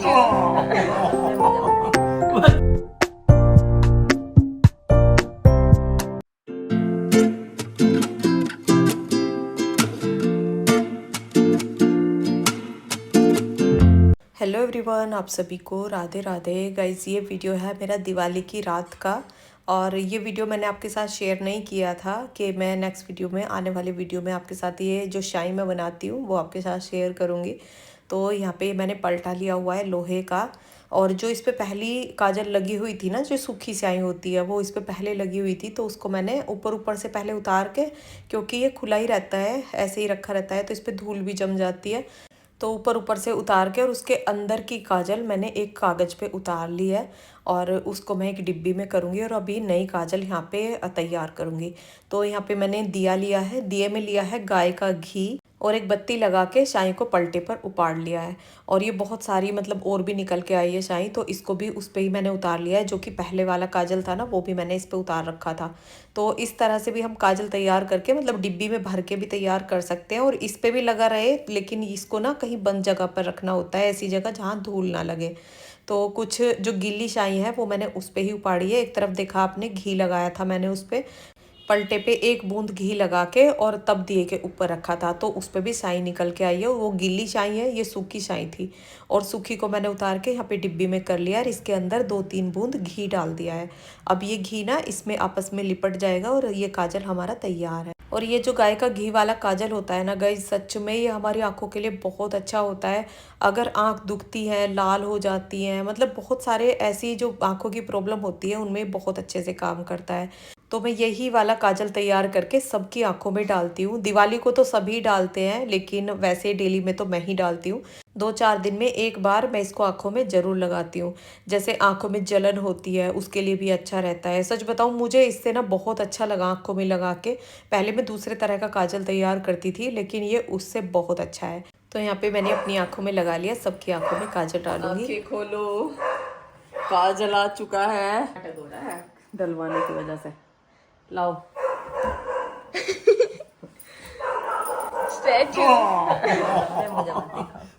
Hello everyone, आप सभी को राधे राधे। गाइस, ये वीडियो है मेरा दिवाली की रात का। और ये वीडियो मैंने आपके साथ शेयर नहीं किया था कि मैं नेक्स्ट वीडियो में, आने वाले वीडियो में आपके साथ ये जो शाई मैं बनाती हूँ वो आपके साथ शेयर करूँगी। तो यहाँ पे मैंने पलटा लिया हुआ है लोहे का। और जो इस पर पहली काजल लगी हुई थी ना, जो सूखी स्याही होती है, वो इस पर पहले लगी हुई थी, तो उसको मैंने ऊपर ऊपर से पहले उतार के, क्योंकि ये खुला ही रहता है, ऐसे ही रखा रहता है, तो इस पर धूल भी जम जाती है, तो ऊपर ऊपर से उतार के और उसके अंदर की काजल मैंने एक कागज़ पे उतार ली है। और उसको मैं एक डिब्बी में करूँगी और अभी नई काजल यहाँ पे तैयार करूँगी। तो यहाँ पे मैंने दिया लिया है, दिए में लिया है गाय का घी, और एक बत्ती लगा के शाही को पलटे पर उपाड़ लिया है। और ये बहुत सारी, मतलब और भी निकल के आई है शाही, तो इसको भी उस पर ही मैंने उतार लिया है। जो कि पहले वाला काजल था ना, वो भी मैंने इस पर उतार रखा था। तो इस तरह से भी हम काजल तैयार करके, मतलब डिब्बी में भर के भी तैयार कर सकते हैं। और इस पे भी लगा रहे, लेकिन इसको ना कहीं बंद जगह पर रखना होता है, ऐसी जगह जहाँ धूल ना लगे। तो कुछ जो गीली शाही है वो मैंने उस पर ही उपाड़ी है। एक तरफ देखा आपने, घी लगाया था मैंने उस पर, पलटे पे एक बूंद घी लगा के, और तब दिए के ऊपर रखा था, तो उस पर भी शाही निकल के आई है। वो गीली शाही है, ये सूखी शाही थी। और सूखी को मैंने उतार के यहाँ पे डिब्बी में कर लिया और इसके अंदर 2-3 बूंद घी डाल दिया है। अब ये घी ना इसमें आपस में लिपट जाएगा और ये काजल हमारा तैयार है। और ये जो गाय का घी वाला काजल होता है ना गाइस, सच में ये हमारी आंखों के लिए बहुत अच्छा होता है। अगर आंख दुखती है, लाल हो जाती है, मतलब बहुत सारे ऐसी जो आंखों की प्रॉब्लम होती है, उनमें बहुत अच्छे से काम करता है। तो मैं यही वाला काजल तैयार करके सबकी आंखों में डालती हूँ। दिवाली को तो सभी डालते हैं, लेकिन वैसे डेली में तो मैं ही डालती हूँ। 2-4 दिन में एक बार मैं इसको आंखों में ज़रूर लगाती हूँ। जैसे आंखों में जलन होती है, उसके लिए भी अच्छा रहता है। सच बताऊँ, मुझे इससे ना बहुत अच्छा लगा आंखों में लगा के। पहले मैं दूसरे तरह का काजल तैयार करती थी, लेकिन ये उससे बहुत अच्छा है। तो यहाँ पे मैंने अपनी आंखों में लगा लिया, सबकी आंखों में काजल डालूंगी। आंखें खोलो, काजल आ चुका है डलवाने की वजह से। लाओ स्टैचू।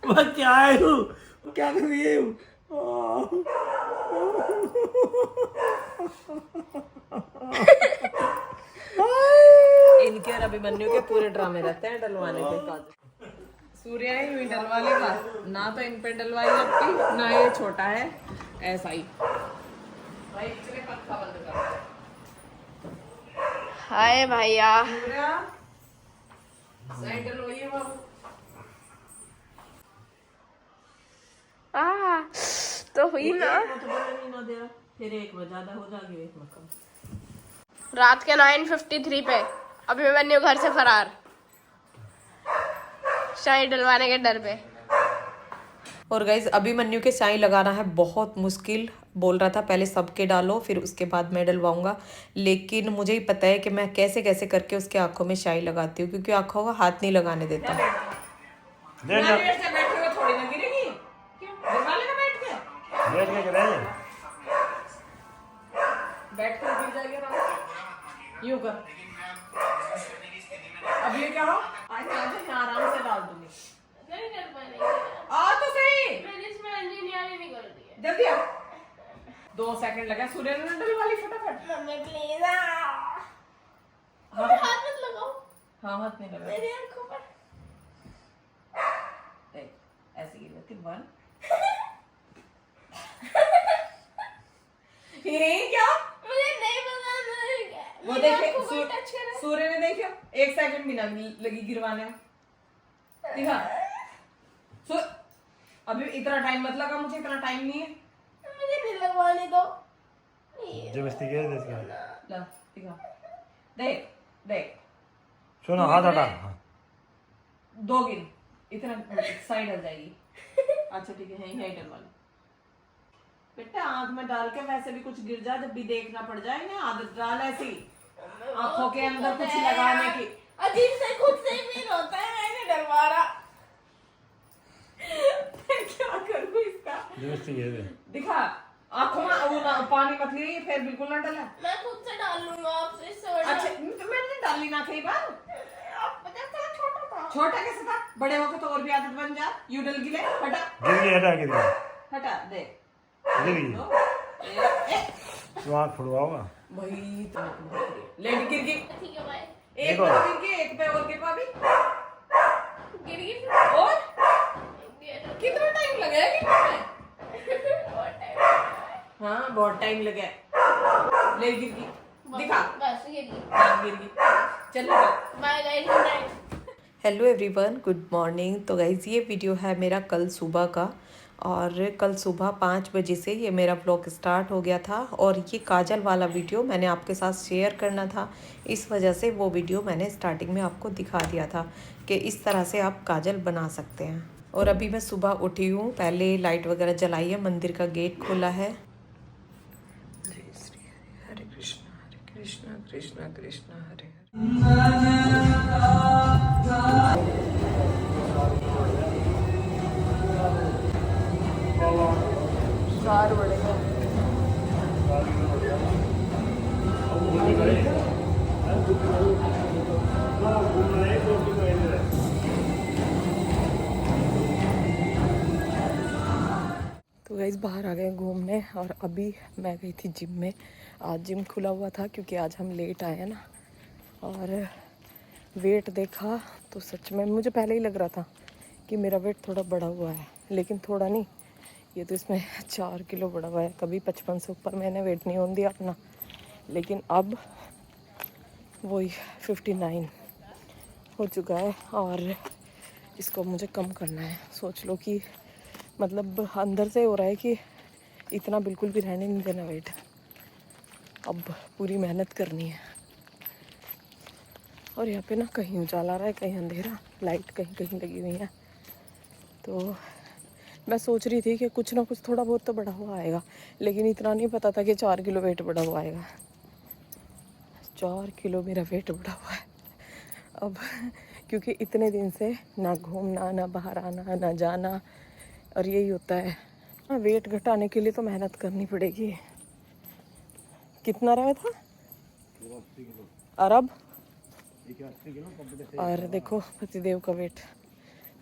मैं क्या है हूँ, क्या कर रही है इनके और अभिमन्यु के पूरे ड्रामे रहते हैं डलवाने के। काजल सूर्या ही हुई डलवाने का, ना तो इन पे डलवाई लगती, ना ये छोटा है, ऐसा ही। भाई चले पंखा बंद कर। हाय भैया, सूर्या सही डलवाइए बाबू। तो हुई ना। फिर एक में ज्यादा हो जाएगी, एक में कम। रात के 9:53 पे अभिमन्यु घर से फरार, शाही डलवाने के डर पे। और गाइज, अभिमन्यु के शाही लगाना है बहुत मुश्किल। बोल रहा था पहले सबके डालो, फिर उसके बाद मैं डलवाऊंगा। लेकिन मुझे ही पता है कि मैं कैसे कैसे करके उसके आंखों में शाही लगाती हूँ, क्योंकि आंखों का हाथ नहीं लगाने देता। बैठ कर गिर जाएगी आराम। यूं कर। अब ये क्या हो? आज यहाँ आराम से डाल दूंगी। नहीं कर पाएंगे। आ तो सही। मैंने इसमें इंजीनियरिंग नहीं कर दी है। जल्दी आ। 2 सेकंड लगा। सूर्य ने डलवाली फटाफट। मम्मी प्लीज हाथ मत लगाओ। हाँ, हाथ नहीं लगा। मेरी आंखों पर। देख, ऐसे ही रहती 1। ये क्या? मुझे नहीं पता क्या। वो देखे सूर्य ने देखा 1 सेकंड भी ना लगी गिरवाने। देखा अभी इतना टाइम मत लगा, मुझे इतना टाइम नहीं है। मुझे नहीं लगवाने दो। जबरदस्ती क्या है इसका? ला दिखा, देख देख। सुनो, हाथ हटा। 2 गिन, इतना साइड हो जाएगी। अच्छा ठीक है, यही डलवा लो बेटा। आंख में डाल के वैसे भी कुछ गिर जाए, जब भी देखना पड़ जाए ना, आदत डाल ऐसी आंखों के अंदर कुछ लगाने की। अजीब से खुद से फील होता है, मैंने डलवा रहा। क्या करूं इसका? जबरदस्ती क्या है? दिखा आंखों में वो ना, पानी मत ली, फिर बिल्कुल ना डला। मैं खुद से डाल लूंगा आपसे इससे। अच्छा तो मैंने डाली ना कई बार। छोटा था। छोटा कैसे था? बड़े होकर तो और भी आदत बन जा। यू डल गिले हटा। गिर गया, हटा गिर गया। हटा दे इधर ही दो तो आँख फुड़वाओगा भाई लेडी गिर गई ठीक है बाय एक देखो। पे गिर गई एक पे और गिर पाभी गिर गई और कितना टाइम लगा है हाँ बहुत टाइम लगा है ले गिर गई दिखा बस गिर गई हाँ, गिर गई चल निकल bye guys good night hello everyone, good morning. तो गाइज़ ये वीडियो है मेरा कल सुबह का, और कल सुबह 5 बजे से ये मेरा व्लॉग स्टार्ट हो गया था। और ये काजल वाला वीडियो मैंने आपके साथ शेयर करना था, इस वजह से वो वीडियो मैंने स्टार्टिंग में आपको दिखा दिया था कि इस तरह से आप काजल बना सकते हैं। और अभी मैं सुबह उठी हूँ, पहले लाइट वगैरह जलाई है, मंदिर का गेट खोला है। जय श्री हरे कृष्णा कृष्णा कृष्णा हरे हरे। तो गाइस बाहर आ गए घूमने, और अभी मैं गई थी जिम में। आज जिम खुला हुआ था क्योंकि आज हम लेट आए हैं ना। और वेट देखा तो सच में मुझे पहले ही लग रहा था कि मेरा वेट थोड़ा बढ़ा हुआ है, लेकिन थोड़ा नहीं, ये तो इसमें 4 किलो बढ़ा हुआ है। कभी 55 से ऊपर मैंने वेट नहीं होने दिया अपना, लेकिन अब वही 59 हो चुका है, और इसको मुझे कम करना है। सोच लो कि मतलब अंदर से हो रहा है कि इतना बिल्कुल भी रहने नहीं देना वेट, अब पूरी मेहनत करनी है। और यहाँ पे ना कहीं उजाला आ रहा है, कहीं अंधेरा, लाइट कहीं कहीं लगी हुई है। तो मैं सोच रही थी कि कुछ ना कुछ थोड़ा बहुत तो बढ़ा हुआ आएगा, लेकिन इतना नहीं पता था कि 4 किलो वेट बढ़ा हुआ आएगा। 4 किलो मेरा वेट बढ़ा हुआ है अब, क्योंकि इतने दिन से ना घूमना, ना बाहर आना, ना जाना, और यही होता है। हाँ, वेट घटाने के लिए तो मेहनत करनी पड़ेगी। कितना रहा था? और अब और देखो पतिदेव का वेट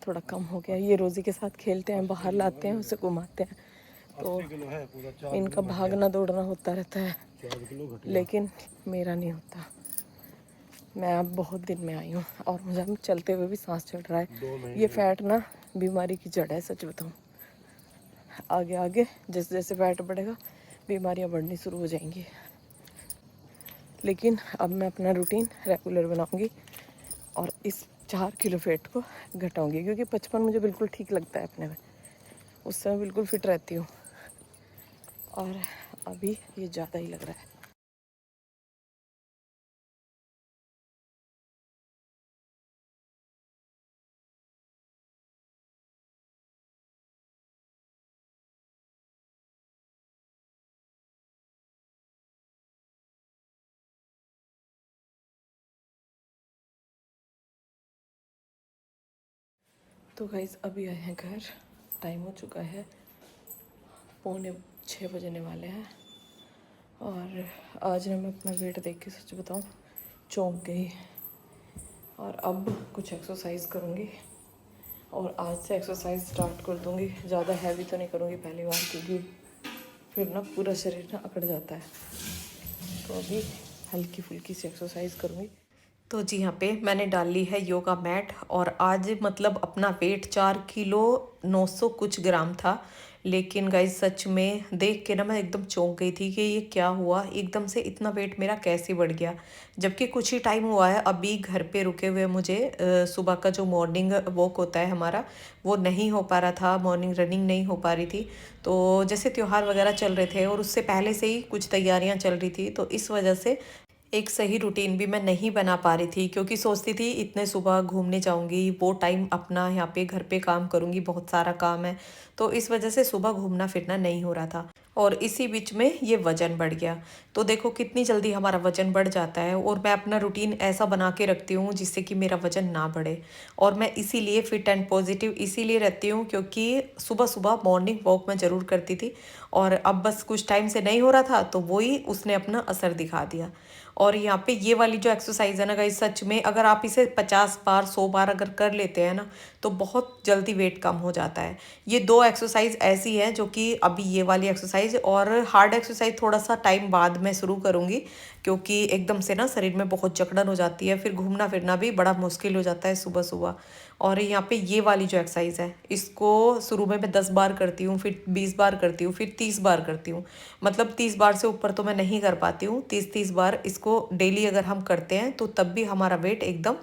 थोड़ा कम हो गया। ये रोज़ी के साथ खेलते हैं, बाहर लाते हैं, उसे घुमाते हैं, तो इनका भागना दौड़ना होता रहता है, लेकिन मेरा नहीं होता। मैं अब बहुत दिन में आई हूँ, और मुझे अब चलते हुए भी सांस चढ़ रहा है। ये फैट ना बीमारी की जड़ है, सच बताऊँ। आगे आगे जैसे जैसे फैट बढ़ेगा बीमारियाँ बढ़नी शुरू हो जाएंगी। लेकिन अब मैं अपना रूटीन रेगुलर बनाऊंगी और इस 4 किलो फैट को घटाऊंगी, क्योंकि 55 मुझे बिल्कुल ठीक लगता है अपने में, उससे मैं बिल्कुल फिट रहती हूँ। और अभी ये ज़्यादा ही लग रहा है। तो गाइस अभी आए हैं घर, टाइम हो चुका है 5:45 बजने वाले हैं। और आज ना मैं अपना वेट देख के सच बताऊँ चौंक गई। और अब कुछ एक्सरसाइज करूँगी, और आज से एक्सरसाइज स्टार्ट कर दूँगी। ज़्यादा हैवी तो नहीं करूँगी पहली बार, क्योंकि फिर ना पूरा शरीर ना अकड़ जाता है। तो अभी हल्की फुल्की सी एक्सरसाइज करूँगी। तो जी यहाँ पे मैंने डाल ली है योगा मैट, और आज मतलब अपना वेट 4 किलो 900 कुछ ग्राम था। लेकिन गाइस सच में देख के ना मैं एकदम चौंक गई थी कि ये क्या हुआ, एकदम से इतना वेट मेरा कैसे बढ़ गया। जबकि कुछ ही टाइम हुआ है अभी घर पे रुके हुए मुझे। सुबह का जो मॉर्निंग वॉक होता है हमारा, वो नहीं हो पा रहा था, मॉर्निंग रनिंग नहीं हो पा रही थी। तो जैसे त्यौहार वगैरह चल रहे थे, और उससे पहले से ही कुछ तैयारियां चल रही थी, तो इस वजह से एक सही रूटीन भी मैं नहीं बना पा रही थी। क्योंकि सोचती थी इतने सुबह घूमने जाऊंगी, वो टाइम अपना यहाँ पे घर पे काम करूंगी, बहुत सारा काम है, तो इस वजह से सुबह घूमना फिरना नहीं हो रहा था। और इसी बीच में ये वज़न बढ़ गया। तो देखो कितनी जल्दी हमारा वज़न बढ़ जाता है। और मैं अपना रूटीन ऐसा बना के रखती हूँ जिससे कि मेरा वज़न ना बढ़े। और मैं इसीलिए फ़िट एंड पॉजिटिव इसीलिए रहती हूँ, क्योंकि सुबह सुबह मॉर्निंग वॉक मैं ज़रूर करती थी, और अब बस कुछ टाइम से नहीं हो रहा था, तो वही उसने अपना असर दिखा दिया। और यहाँ पे ये वाली जो एक्सरसाइज है ना गाइस, सच में अगर आप इसे 50 बार 100 बार अगर कर लेते हैं ना तो बहुत जल्दी वेट कम हो जाता है। ये 2 एक्सरसाइज ऐसी है जो कि अभी ये वाली एक्सरसाइज और हार्ड एक्सरसाइज थोड़ा सा टाइम बाद में शुरू करूँगी, क्योंकि एकदम से ना शरीर में बहुत जकड़न हो जाती है, फिर घूमना फिरना भी बड़ा मुश्किल हो जाता है सुबह सुबह। और यहाँ पे ये वाली जो एक्सरसाइज है इसको शुरू में मैं 10 बार करती हूँ, फिर 20 बार करती हूँ, फिर 30 बार करती हूँ। मतलब 30 बार से ऊपर तो मैं नहीं कर पाती हूँ। 30 बार इसको डेली अगर हम करते हैं तो तब भी हमारा वेट एकदम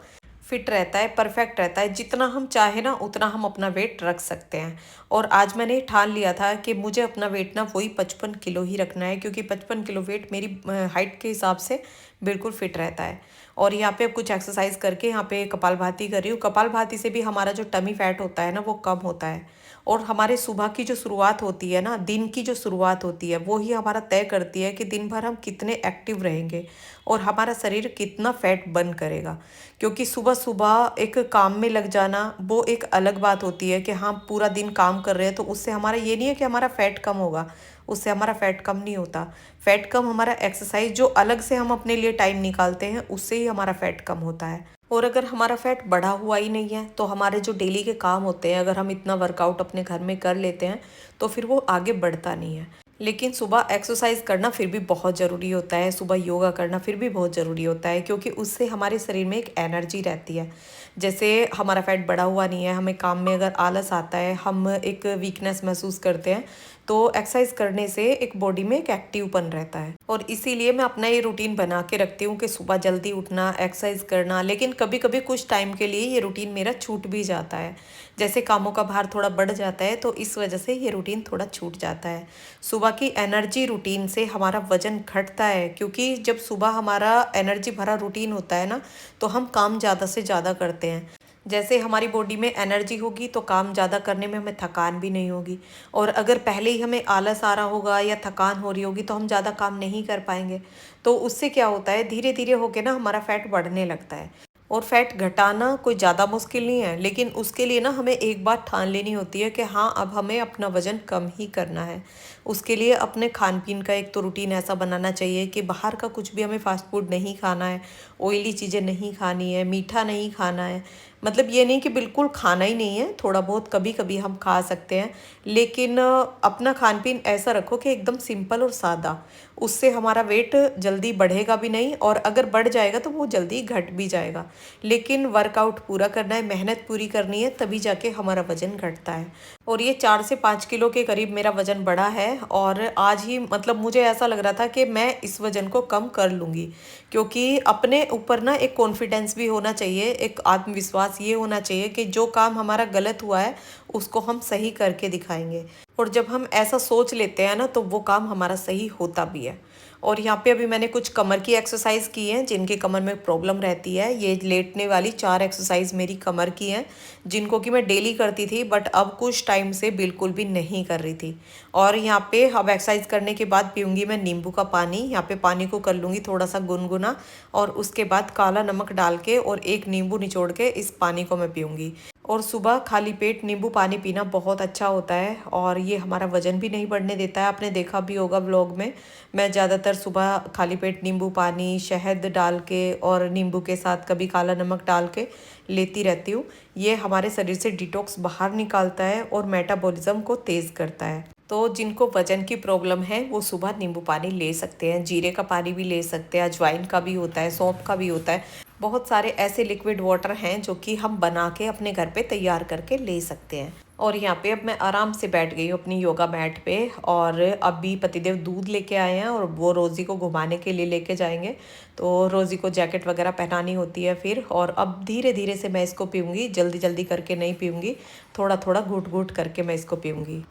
फिट रहता है, परफेक्ट रहता है। जितना हम चाहे ना उतना हम अपना वेट रख सकते हैं। और आज मैंने ठान लिया था कि मुझे अपना वेट ना वही 55 किलो ही रखना है, क्योंकि 55 किलो वेट मेरी हाइट के हिसाब से बिल्कुल फिट रहता है। और यहाँ पे अब कुछ एक्सरसाइज करके यहाँ पे कपालभाति कर रही हूँ। कपालभाति से भी हमारा जो टमी फैट होता है ना वो कम होता है। और हमारे सुबह की जो शुरुआत होती है ना, दिन की जो शुरुआत होती है वो ही हमारा तय करती है कि दिन भर हम कितने एक्टिव रहेंगे और हमारा शरीर कितना फैट बर्न करेगा। क्योंकि सुबह सुबह एक काम में लग जाना वो एक अलग बात होती है कि हाँ पूरा दिन काम कर रहे हैं, तो उससे हमारा ये नहीं है कि हमारा फैट कम होगा, उससे हमारा फैट कम नहीं होता। फैट कम हमारा एक्सरसाइज जो अलग से हम अपने लिए टाइम निकालते हैं उससे ही हमारा फैट कम होता है। और अगर हमारा फैट बढ़ा हुआ ही नहीं है तो हमारे जो डेली के काम होते हैं, अगर हम इतना वर्कआउट अपने घर में कर लेते हैं तो फिर वो आगे बढ़ता नहीं है। लेकिन सुबह एक्सरसाइज करना फिर भी बहुत ज़रूरी होता है, सुबह योगा करना फिर भी बहुत ज़रूरी होता है, क्योंकि उससे हमारे शरीर में एक एनर्जी रहती है। जैसे हमारा फैट बढ़ा हुआ नहीं है, हमें काम में अगर आलस आता है, हम एक वीकनेस महसूस करते हैं, तो एक्सरसाइज करने से एक बॉडी में एक एक्टिवपन रहता है। और इसीलिए मैं अपना ये रूटीन बना के रखती हूँ कि सुबह जल्दी उठना, एक्सरसाइज करना। लेकिन कभी कभी कुछ टाइम के लिए ये रूटीन मेरा छूट भी जाता है, जैसे कामों का भार थोड़ा बढ़ जाता है तो इस वजह से ये रूटीन थोड़ा छूट जाता है। सुबह की एनर्जी रूटीन से हमारा वजन घटता है, क्योंकि जब सुबह हमारा एनर्जी भरा रूटीन होता है ना तो हम काम ज़्यादा से ज़्यादा करते हैं। जैसे हमारी बॉडी में एनर्जी होगी तो काम ज़्यादा करने में हमें थकान भी नहीं होगी। और अगर पहले ही हमें आलस आ रहा होगा या थकान हो रही होगी तो हम ज़्यादा काम नहीं कर पाएंगे। तो उससे क्या होता है, धीरे धीरे होके ना हमारा फैट बढ़ने लगता है। और फैट घटाना कोई ज़्यादा मुश्किल नहीं है, लेकिन उसके लिए ना हमें एक बात ठान लेनी होती है कि हाँ अब हमें अपना वज़न कम ही करना है। उसके लिए अपने खान पीन का एक तो रूटीन ऐसा बनाना चाहिए कि बाहर का कुछ भी हमें फास्ट फूड नहीं खाना है, ऑयली चीज़ें नहीं खानी है, मीठा नहीं खाना है। मतलब ये नहीं कि बिल्कुल खाना ही नहीं है, थोड़ा बहुत कभी कभी हम खा सकते हैं, लेकिन अपना खान पीन ऐसा रखो कि एकदम सिंपल और सादा। उससे हमारा वेट जल्दी बढ़ेगा भी नहीं, और अगर बढ़ जाएगा तो वो जल्दी घट भी जाएगा। लेकिन वर्कआउट पूरा करना है, मेहनत पूरी करनी है, तभी जाके हमारा वज़न घटता है। और ये 4 से 5 किलो के करीब मेरा वज़न बढ़ा है, और आज ही मतलब मुझे ऐसा लग रहा था कि मैं इस वज़न को कम कर लूँगी, क्योंकि अपने ऊपर ना एक कॉन्फिडेंस भी होना चाहिए, एक आत्मविश्वास ये होना चाहिए कि जो काम हमारा गलत हुआ है उसको हम सही करके दिखाएंगे। और जब हम ऐसा सोच लेते हैं ना तो वो काम हमारा सही होता भी है। और यहाँ पे अभी मैंने कुछ कमर की एक्सरसाइज की हैं, जिनके कमर में प्रॉब्लम रहती है। ये लेटने वाली 4 एक्सरसाइज मेरी कमर की हैं, जिनको कि मैं डेली करती थी, बट अब कुछ टाइम से बिल्कुल भी नहीं कर रही थी। और यहाँ पे अब एक्सरसाइज करने के बाद पीऊँगी मैं नींबू का पानी। यहाँ पे पानी को कर लूँगी थोड़ा सा गुनगुना, और उसके बाद काला नमक डाल के और एक नींबू निचोड़ के इस पानी को मैं पीऊँगी। और सुबह खाली पेट नींबू पानी पीना बहुत अच्छा होता है, और ये हमारा वज़न भी नहीं बढ़ने देता है। आपने देखा भी होगा व्लॉग में, मैं ज़्यादातर सुबह खाली पेट नींबू पानी शहद डाल के और नींबू के साथ कभी काला नमक डाल के लेती रहती हूँ। ये हमारे शरीर से डिटॉक्स बाहर निकालता है और मेटाबॉलिज्म को तेज़ करता है। तो जिनको वजन की प्रॉब्लम है वो सुबह नींबू पानी ले सकते हैं, जीरे का पानी भी ले सकते हैं, अजवाइन का भी होता है, सौंफ का भी होता है। बहुत सारे ऐसे लिक्विड वाटर हैं जो कि हम बना के अपने घर पे तैयार करके ले सकते हैं। और यहाँ पे अब मैं आराम से बैठ गई हूँ अपनी योगा मैट पे, और अभी पतिदेव दूध लेके आए हैं और वो रोज़ी को घुमाने के लिए लेके जाएंगे। तो रोज़ी को जैकेट वगैरह पहनानी होती है फिर, और अब धीरे धीरे से मैं इसको पीऊँगी, जल्दी जल्दी करके नहीं पीऊँगी, थोड़ा थोड़ा घूट घूट करके मैं इसको पीऊँगी।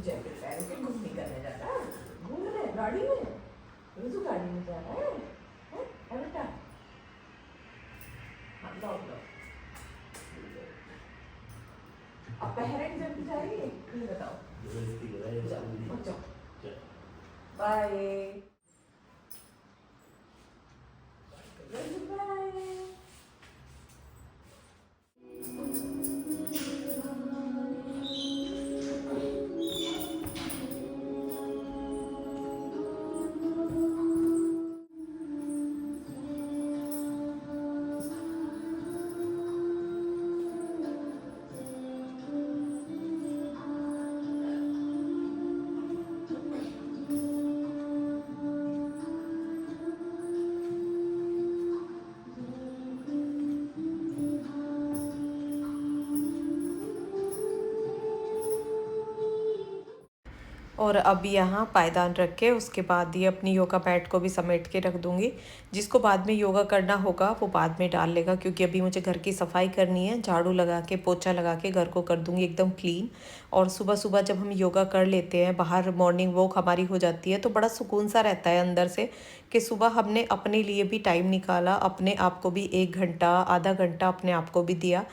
जैकेट पहन के घूमने करने जाता है, घूम रहे गाड़ी में, रोज़ गाड़ी में जा रहा है, बेटा लो अब पहले जब जाएगी ये बताओ, जाओ बाय बाय। और अब यहाँ पायदान रख के उसके बाद ये अपनी योगा मैट को भी समेट के रख दूँगी। जिसको बाद में योगा करना होगा वो बाद में डाल लेगा, क्योंकि अभी मुझे घर की सफाई करनी है। झाड़ू लगा के पोछा लगा के घर को कर दूँगी एकदम क्लीन। और सुबह सुबह जब हम योगा कर लेते हैं, बाहर मॉर्निंग वॉक हमारी हो जाती है, तो बड़ा सुकून सा रहता है अंदर से कि सुबह हमने अपने लिए भी टाइम निकाला, अपने आप को भी 1 घंटा आधा घंटा अपने आप को भी दिया।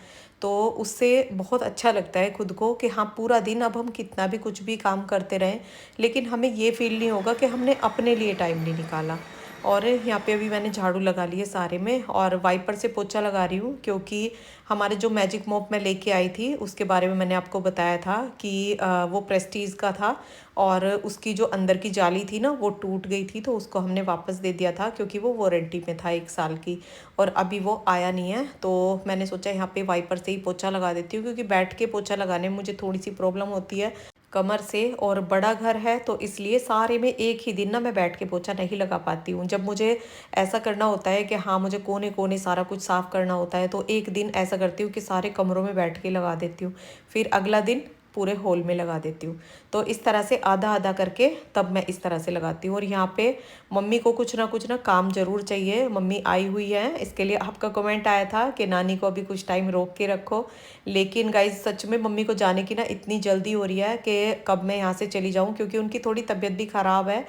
तो उससे बहुत अच्छा लगता है खुद को कि हाँ पूरा दिन अब हम कितना भी कुछ भी काम करते रहें, लेकिन हमें ये फील नहीं होगा कि हमने अपने लिए टाइम नहीं निकाला। और यहाँ पे अभी मैंने झाड़ू लगा लिए सारे में, और वाइपर से पोछा लगा रही हूँ, क्योंकि हमारे जो मैजिक मॉप मैं लेके आई थी उसके बारे में मैंने आपको बताया था कि वो प्रेस्टीज का था, और उसकी जो अंदर की जाली थी ना वो टूट गई थी, तो उसको हमने वापस दे दिया था क्योंकि वो वारंटी में था 1 साल की, और अभी वो आया नहीं है। तो मैंने सोचा यहाँ पे वाइपर से ही पोछा लगा देती हूँ, क्योंकि बैठ के पोछा लगाने में मुझे थोड़ी सी प्रॉब्लम होती है कमर से, और बड़ा घर है तो इसलिए सारे में एक ही दिन ना मैं बैठ के पोछा नहीं लगा पाती हूँ। जब मुझे ऐसा करना होता है कि हाँ मुझे कोने कोने सारा कुछ साफ़ करना होता है, तो एक दिन ऐसा करती हूँ कि सारे कमरों में बैठ के लगा देती हूँ, फिर अगला दिन पूरे हॉल में लगा देती हूँ। तो इस तरह से आधा आधा करके तब मैं इस तरह से लगाती हूँ। और यहाँ पे मम्मी को कुछ ना काम ज़रूर चाहिए। मम्मी आई हुई है, इसके लिए आपका कमेंट आया था कि नानी को अभी कुछ टाइम रोक के रखो, लेकिन गाइज सच में मम्मी को जाने की ना इतनी जल्दी हो रही है कि कब मैं यहाँ से चली जाऊँ, क्योंकि उनकी थोड़ी तबीयत भी ख़राब है,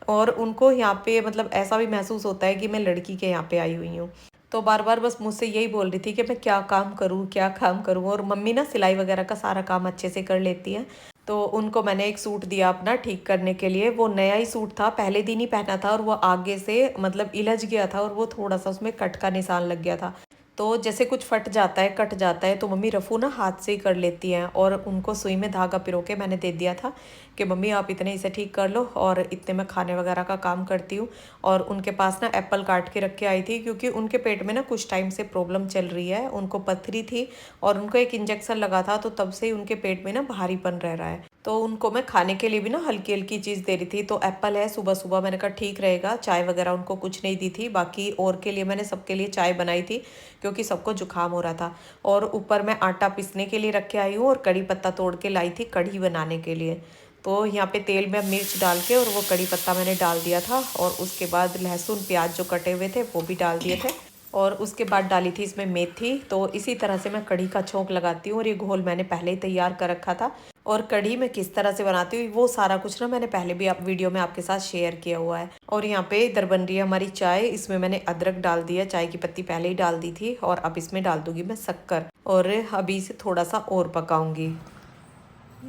और उनको यहाँ पे मतलब ऐसा भी महसूस होता है कि मैं लड़की के यहाँ पे आई हुई हूँ। तो बार बार बस मुझसे यही बोल रही थी कि मैं क्या काम करूँ क्या काम करूँ। और मम्मी ना सिलाई वगैरह का सारा काम अच्छे से कर लेती हैं। तो उनको मैंने एक सूट दिया अपना ठीक करने के लिए। वो नया ही सूट था, पहले दिन ही पहना था, और वो आगे से मतलब इलझ गया था, और वो थोड़ा सा उसमें कट का निशान लग गया था। तो जैसे कुछ फट जाता है कट जाता है तो मम्मी रफ़ू ना हाथ से ही कर लेती हैं, और उनको सुई में धागा पिरो के मैंने दे दिया था कि मम्मी आप इतने इसे ठीक कर लो, और इतने मैं खाने वगैरह का काम करती हूँ। और उनके पास ना एप्पल काट के रख के आई थी, क्योंकि उनके पेट में ना कुछ टाइम से प्रॉब्लम चल रही है, उनको पथरी थी और उनको एक इंजेक्शन लगा था, तो तब से ही उनके पेट में ना भारीपन रह रहा है। तो उनको मैं खाने के लिए भी ना हल्की हल्की चीज़ दे रही थी। तो एप्पल है, सुबह सुबह मैंने कहा ठीक रहेगा। चाय वगैरह उनको कुछ नहीं दी थी, बाकी और के लिए मैंने सबके लिए चाय बनाई थी, क्योंकि सबको जुकाम हो रहा था। और ऊपर मैं आटा पीसने के लिए रख के आई हूँ, और कड़ी पत्ता तोड़ के लाई थी कढ़ी बनाने के लिए। तो यहाँ पे तेल में मिर्च डाल के और वो कड़ी पत्ता मैंने डाल दिया था, और उसके बाद लहसुन प्याज जो कटे हुए थे वो भी डाल दिए थे, और उसके बाद डाली थी इसमें मेथी। तो इसी तरह से मैं कढ़ी का छोंक लगाती हूँ, और ये घोल मैंने पहले ही तैयार कर रखा था। और कढ़ी मैं किस तरह से बनाती हूँ वो सारा कुछ ना मैंने पहले भी आप वीडियो में आपके साथ शेयर किया हुआ है। और यहाँ पे इधर बन रही है हमारी चाय। इसमें मैंने अदरक डाल दिया, चाय की पत्ती पहले ही डाल दी थी, और अब इसमें डाल दूंगी मैं शक्कर, और अभी इसे थोड़ा सा और पकाऊंगी।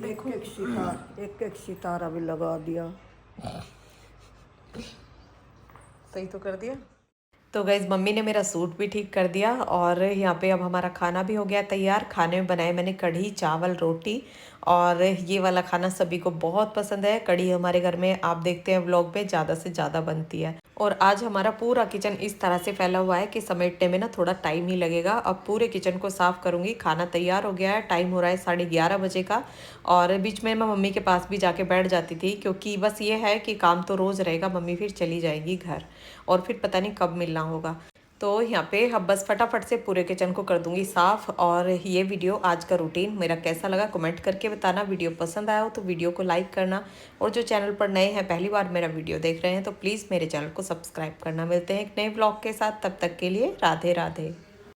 एक एक सितारा भी लगा दिया। सही तो कर दिया। तो गाइज़ मम्मी ने मेरा सूट भी ठीक कर दिया, और यहाँ पे अब हमारा खाना भी हो गया तैयार। खाने में बनाए मैंने कढ़ी चावल रोटी, और ये वाला खाना सभी को बहुत पसंद है। कढ़ी हमारे घर में आप देखते हैं व्लॉग में ज़्यादा से ज़्यादा बनती है। और आज हमारा पूरा किचन इस तरह से फैला हुआ है कि समेटने में ना थोड़ा टाइम ही लगेगा। अब पूरे किचन को साफ़ करूँगी। खाना तैयार हो गया है, टाइम हो रहा है 11:30 बजे का। और बीच में मैं मम्मी के पास भी जाके बैठ जाती थी, क्योंकि बस ये है कि काम तो रोज़ रहेगा, मम्मी फिर चली जाएगी घर, और फिर पता नहीं कब मिलना होगा। तो यहाँ पे अब बस फटाफट से पूरे किचन को कर दूंगी साफ़। और ये वीडियो आज का रूटीन मेरा कैसा लगा कमेंट करके बताना। वीडियो पसंद आया हो तो वीडियो को लाइक करना, और जो चैनल पर नए हैं पहली बार मेरा वीडियो देख रहे हैं तो प्लीज़ मेरे चैनल को सब्सक्राइब करना। मिलते हैं एक नए ब्लॉग के साथ, तब तक के लिए राधे राधे।